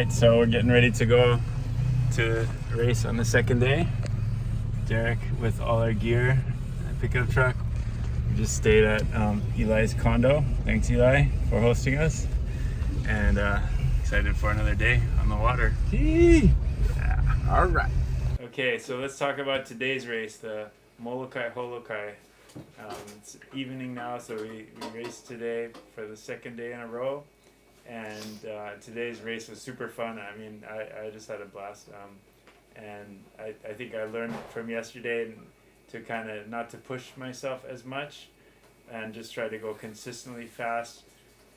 right, so we're getting ready to go to race on the second day. Derek with all our gear and pickup truck. We just stayed at Eli's condo. Thanks, Eli, for hosting us. And excited for another day on the water. Yeah. All right. Okay, so let's talk about today's race, the Molokai Holokai. It's evening now, so we raced today for the second day in a row. And today's race was super fun. I mean, I just had a blast. And I think I learned from yesterday to kind of not to push myself as much and just try to go consistently fast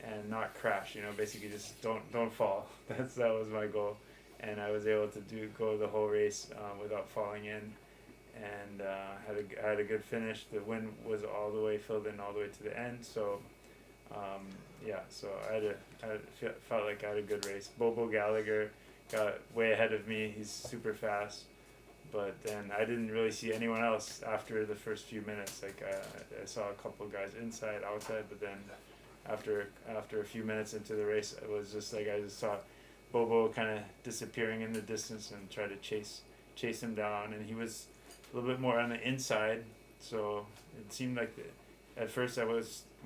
and not crash. You know, basically just don't fall. That was my goal. And I was able to go the whole race without falling in. And had a good finish. The wind was all the way filled in all the way to the end. So so I felt like I had a good race. Bobo Gallagher got way ahead of me. He's super fast, but then I didn't really see anyone else after the first few minutes. Like I saw a couple of guys inside, outside, but then after a few minutes into the race, it was just like I just saw Bobo kind of disappearing in the distance and tried to chase him down, and he was a little bit more on the inside. So it seemed like at first I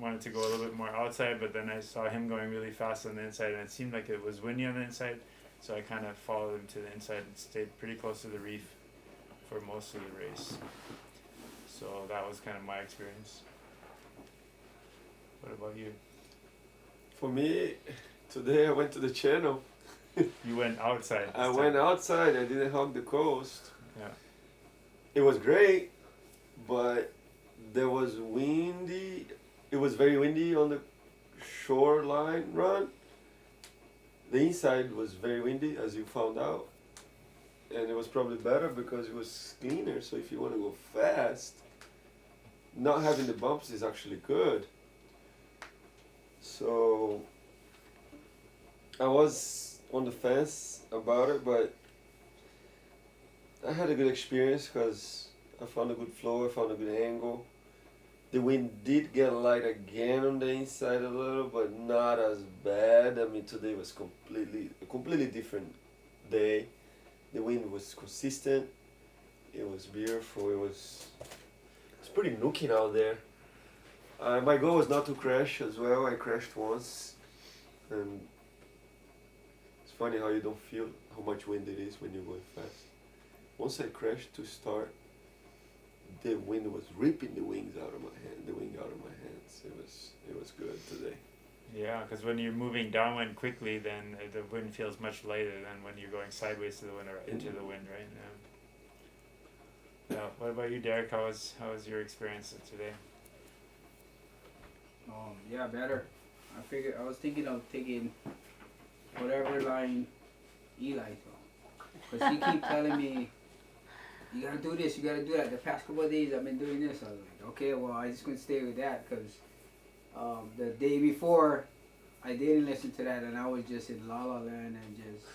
wanted to go a little bit more outside, but then I saw him going really fast on the inside, and it seemed like it was windy on the inside, so I kind of followed him to the inside and stayed pretty close to the reef for most of the race. So that was kind of my experience. What about you? For me, today I went to the channel. You went outside. I went outside. I didn't hug the coast. Yeah. It was great, but there was windy. It was very windy on the shoreline run. The inside was very windy, as you found out. And it was probably better because it was cleaner. So if you want to go fast, not having the bumps is actually good. So I was on the fence about it, but I had a good experience because I found a good flow, I found a good angle. The wind did get light again on the inside a little, but not as bad. I mean, today was a completely different day. The wind was consistent. It was beautiful. It was pretty nookie out there. My goal was not to crash as well. I crashed once, and it's funny how you don't feel how much wind it is when you're going fast. Once I crashed to start, the wind was ripping the wing out of my hands. It was good today. Yeah, because when you're moving downwind quickly, then the wind feels much lighter than when you're going sideways to the wind or into the wind, right? Yeah. What about you, Derek? How was your experience today? Yeah, better. I was thinking of taking whatever line Eli saw, because he keep telling me, you gotta do this, you gotta do that. The past couple of days I've been doing this. I was like, okay, well, I just gonna stay with that, because the day before I didn't listen to that, and I was just in la la land and just,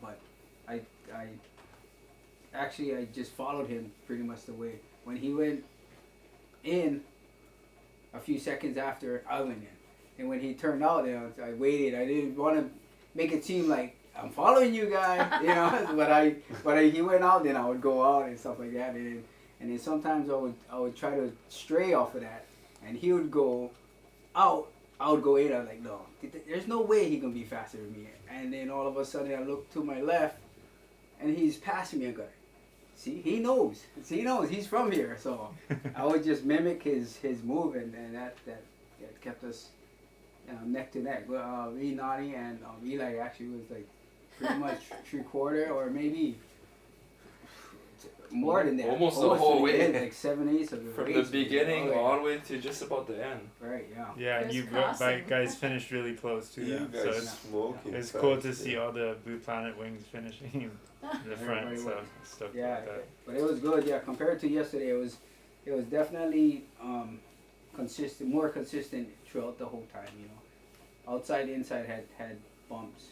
but I just followed him pretty much the way. When he went in, a few seconds after, I went in. And when he turned out, I waited. I didn't want to make it seem like I'm following you guys, but he went out, then I would go out and stuff like that. And then sometimes I would try to stray off of that, and he would go out, I would go in. I was like, no, there's no way he can be faster than me. And then all of a sudden I look to my left, and he's passing me. I go, see, he knows. He's from here. So I would just mimic his move, and that kept us neck to neck. But me, Nani, and Eli actually was like pretty much 3/4 or maybe more than that. Almost the whole way. Like 7/8 of the From race. the beginning all the way to just about the end. Right, yeah. Yeah, and you guys finished really close to them. So it's cool to see all the Blue Planet wings finishing in the front. So stuff like that. But it was good. Yeah, compared to yesterday, it was definitely more consistent throughout the whole time. Outside, inside had bumps.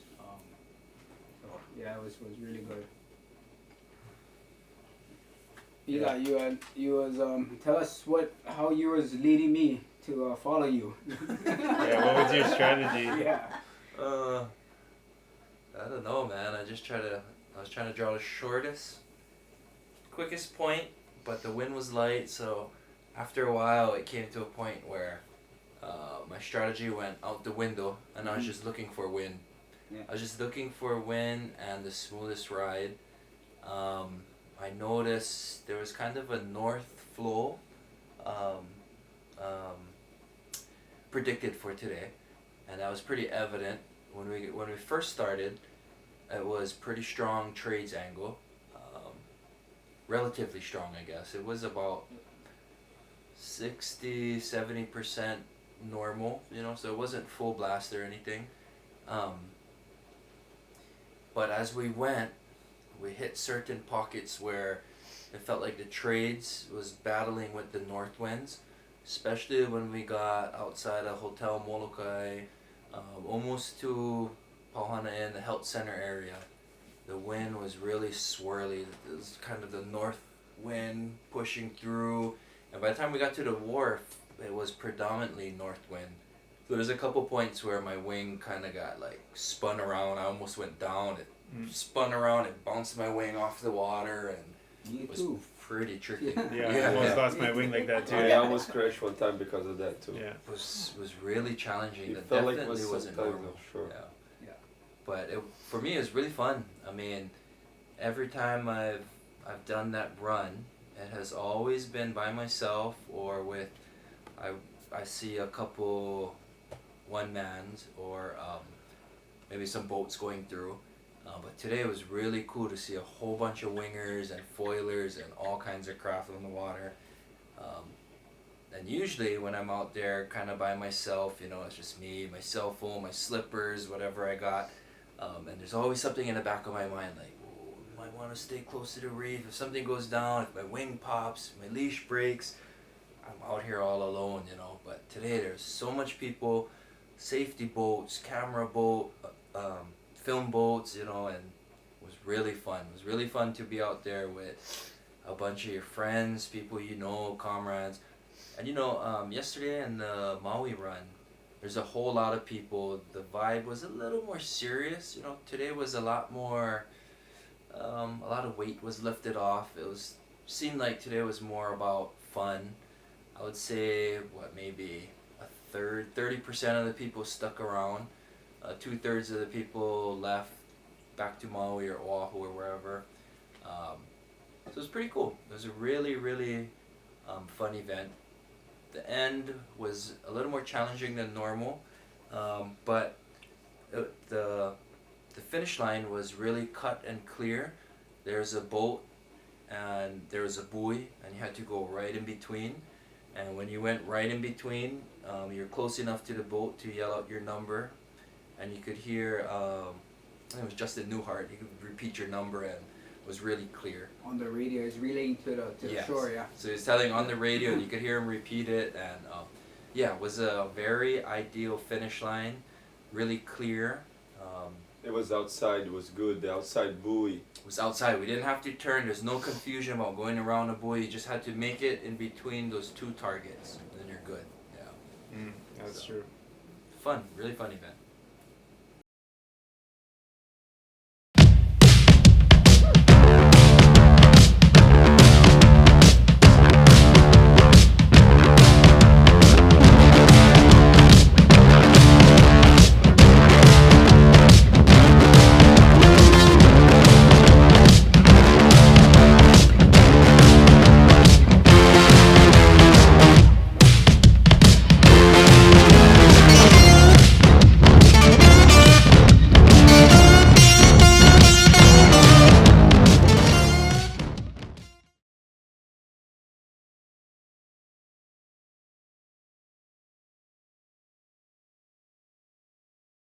So yeah, it was really good. Eli, you was tell us how you was leading me to follow you. Yeah, what was your strategy? Yeah. I don't know, man. I was trying to draw the shortest, quickest point, but the wind was light, so after a while it came to a point where my strategy went out the window, and I was just looking for wind. Yeah. I was just looking for wind and the smoothest ride. I noticed there was kind of a north flow predicted for today, and that was pretty evident when we first started. It was pretty strong trades angle, relatively strong, I guess. It was about 60-70% normal, so it wasn't full blast or anything. But as we went, we hit certain pockets where it felt like the trades was battling with the north winds, especially when we got outside of Hotel Molokai, almost to Pauhana Inn, the health center area. The wind was really swirly. It was kind of the north wind pushing through, and by the time we got to the wharf, it was predominantly north wind. So there's a couple points where my wing kind of got like spun around. I almost went down. It spun around. It bounced my wing off the water, and it was pretty tricky. I almost lost my wing like that too. I almost crashed one time because of that too. Yeah. It was really challenging. It It felt like definitely it was wasn't sometimes, normal. sure. Yeah. But for me, it was really fun. I mean, every time I've done that run, it has always been by myself or with I see a couple one-mans or maybe some boats going through. But today it was really cool to see a whole bunch of wingers and foilers and all kinds of craft on the water. And usually when I'm out there kind of by myself, it's just me, my cell phone, my slippers, whatever I got. And there's always something in the back of my mind like, I might want to stay close to the reef. If something goes down, if my wing pops, if my leash breaks, I'm out here all alone, But today there's so much people, safety boats, camera boat, film boats, and it was really fun. It was really fun to be out there with a bunch of your friends, people comrades. And yesterday in the Maui run, there's a whole lot of people. The vibe was a little more serious. Today was a lot more, a lot of weight was lifted off. Seemed like today was more about fun. I would say, maybe a third, 30% of the people stuck around. 2/3 of the people left back to Maui or Oahu or wherever. So it was pretty cool. It was a really, really fun event. The end was a little more challenging than normal, but the finish line was really cut and clear. There's a boat and there was a buoy, and you had to go right in between. And when you went right in between, you're close enough to the boat to yell out your number, and you could hear, I think it was Justin Newhart, you could repeat your number, and it was really clear. On the radio, it's relaying to the shore, yeah. So he was telling on the radio, and you could hear him repeat it, and it was a very ideal finish line, really clear. It was outside, it was good, the outside buoy. It was outside, we didn't have to turn, there's no confusion about going around the buoy, you just had to make it in between those two targets, and then you're good, That's true. Fun, really fun event.